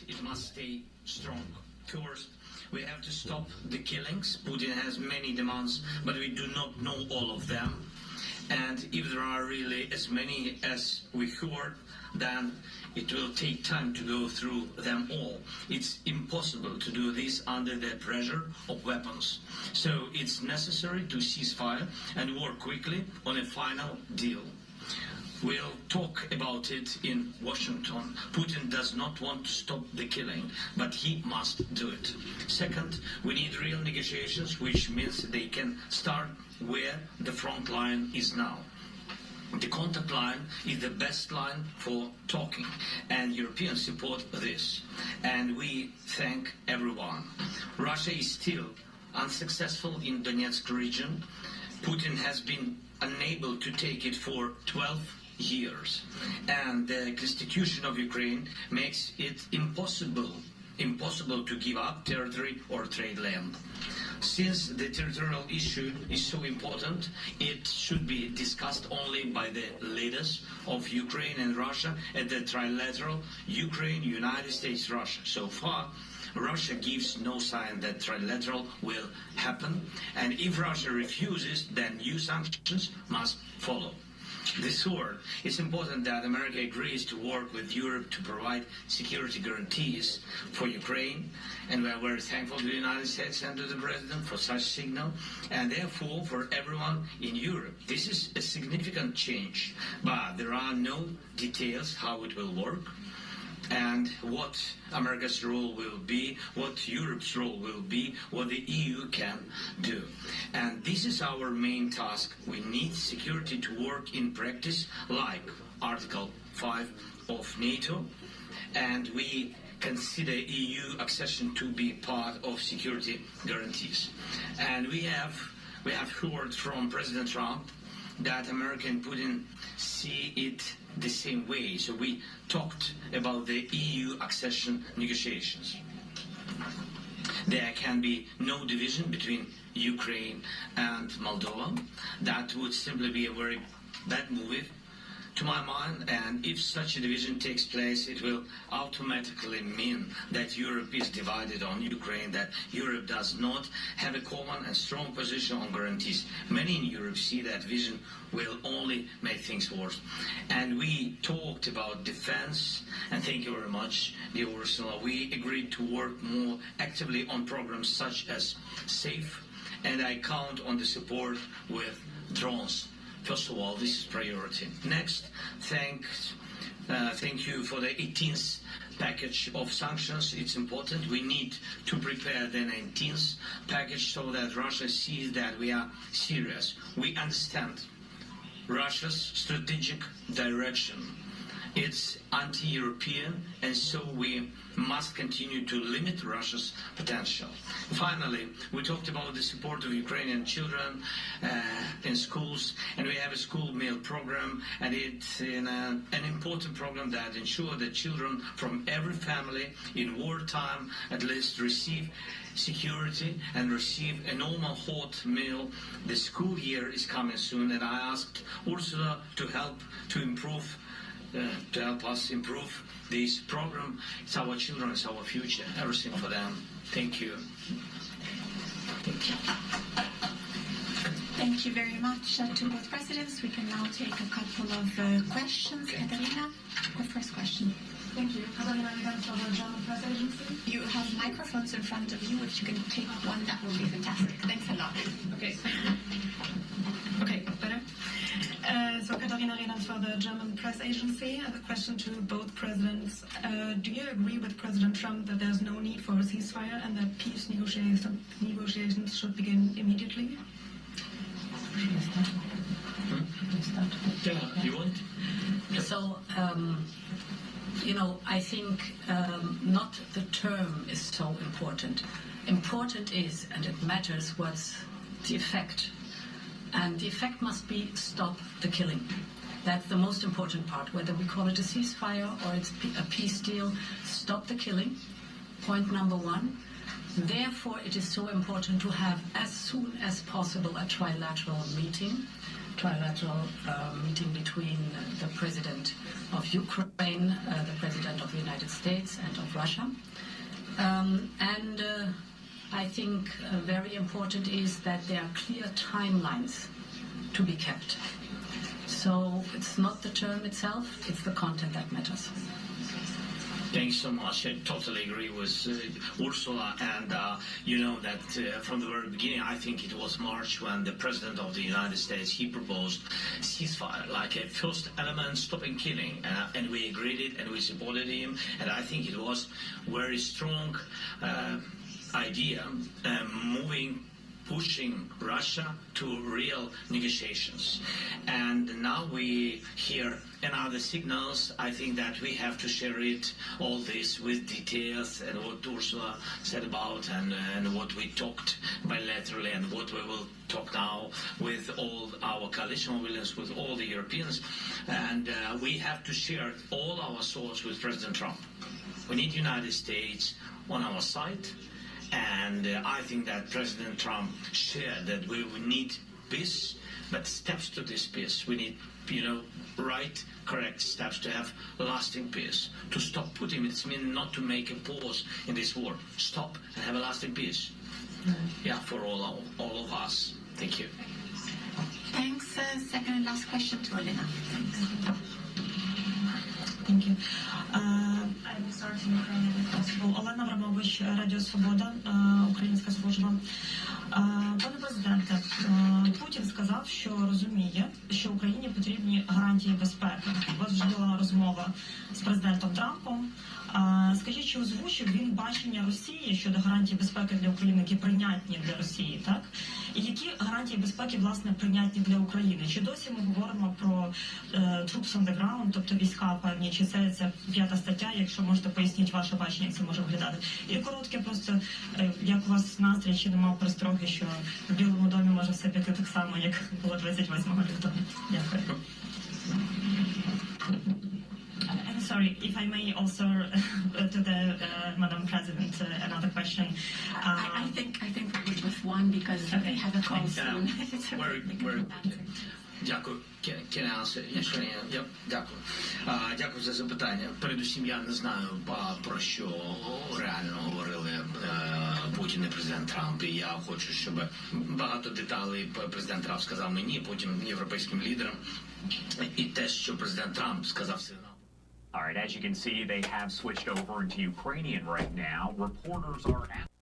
it must stay strong. First, we have to stop the killings. Putin has many demands, but we do not know all of them. And if there are really as many as we heard, then it will take time to go through them all. It's impossible to do this under the pressure of weapons. So it's necessary to cease fire and work quickly on a final deal. We'll talk about it in Washington. Putin does not want to stop the killing, but he must do it. Second, we need real negotiations, which means they can start where the front line is now. The contact line is the best line for talking, and Europeans support this. And we thank everyone. Russia is still unsuccessful in Donetsk region. Putin has been unable to take it for 12 years, and the constitution of Ukraine makes it impossible to give up territory or trade land. Since the territorial issue is so important, it should be discussed only by the leaders of Ukraine and Russia at the trilateral Ukraine, United States, Russia. So far, Russia gives no sign that trilateral will happen, and if Russia refuses, then new sanctions must follow. Third, it's important that America agrees to work with Europe to provide security guarantees for Ukraine, and we are very thankful to the United States and to the President for such signal, and therefore for everyone in Europe. This is a significant change, but there are no details how it will work, and what America's role will be, what Europe's role will be, what the EU can do. And this is our main task. We need security to work in practice, like Article 5 of NATO, and we consider EU accession to be part of security guarantees. And we have heard from President Trump that America and Putin see it the same way. So we talked about the EU accession negotiations. There can be no division between Ukraine and Moldova. That would simply be a very bad move to my mind, and if such a division takes place, it will automatically mean that Europe is divided on Ukraine, that Europe does not have a common and strong position on guarantees. Many in Europe see that vision will only make things worse. And we talked about defense, and thank you very much, dear Ursula. We agreed to work more actively on programs such as SAFE, and I count on the support with drones. First of all, this is priority. Next, thank you for the 18th package of sanctions. It's important. We need to prepare the 19th package so that Russia sees that we are serious. We understand Russia's strategic direction. It's anti-European, and so we must continue to limit Russia's potential. Finally, we talked about the support of Ukrainian children in schools, and we have a school meal program, and it's an important program that ensures that children from every family in wartime at least receive security and receive a normal hot meal. The school year is coming soon, and I asked Ursula to help us improve this program. It's our children, it's our future, everything for them. Thank you. Thank you. Thank you very much to both presidents. We can now take a couple of questions. Katarina, the first question. Thank you. Katarina from the German press agency. You have microphones in front of you. If you can take one, that would be fantastic. Thanks a lot. Okay. Okay, better? So Katarina Redans for the German press agency. A question to both presidents. Do you agree with President Trump that there's no need for a ceasefire and that peace negotiations should begin immediately? Yeah, you want? So, I think not the term is so important. Important is, and it matters, what's the effect. And the effect must be stop the killing. That's the most important part. Whether we call it a ceasefire or it's a peace deal, stop the killing. Point number one. Therefore, it is so important to have as soon as possible a trilateral meeting trilateral meeting between the President of Ukraine, the President of the United States, and of Russia. I think very important is that there are clear timelines to be kept. So it's not the term itself, it's the content that matters. Thanks so much. I totally agree with Ursula. And you know that from the very beginning, I think it was March when the President of the United States, he proposed ceasefire, like a first element, stopping killing. And we agreed it and we supported him. And I think it was very strong idea pushing Russia to real negotiations. And now we hear another signals. I think that we have to share it, all this, with details and what Ursula said about and what we talked bilaterally and what we will talk now with all our coalition leaders, with all the Europeans. And we have to share all our thoughts with President Trump. We need United States on our side. And I think that President Trump shared that we need peace, but steps to this peace. We need, right, correct steps to have lasting peace. To stop Putin, it means not to make a pause in this war. Stop and have a lasting peace. Yeah, for all of us. Thank you. Thanks. Second and last question to Olena. Thanks. Thank you. I will start in Ukrainian if possible. Олена Абрамович, Радіо Свобода, Українська служба. Пане президенте, Путін сказав, що розуміє, що Україні потрібні гарантії безпеки. У вас вже була розмова з президентом Трампом. Скажіть, чи озвучив він бачення Росії щодо гарантій безпеки для України, які прийнятні для Росії, так? І які гарантії безпеки, власне, прийнятні для України? Чи досі ми говоримо про troops on the ground, тобто війська певні, чи це 5 стаття, якщо можете поясніть ваше бачення, як це може виглядати? І коротке просто, як у вас настрій, чи немає перестроги, що в Білому домі може все піти так само, як було 28 лютого? Дякую. I'm sorry, if I may also to the Madam President, another question. I think we'll with one because we have a call soon. Дякую. Can I answer? Дякую. Дякую за запитання. Передусім, я не знаю, про що реально говорили Путін і президент Трамп. І я хочу, щоб багато деталей президент Трамп сказав мені, потім європейським лідерам. І те, що президент Трамп сказав сигнал. All right, as you can see, they have switched over into Ukrainian right now. Reporters are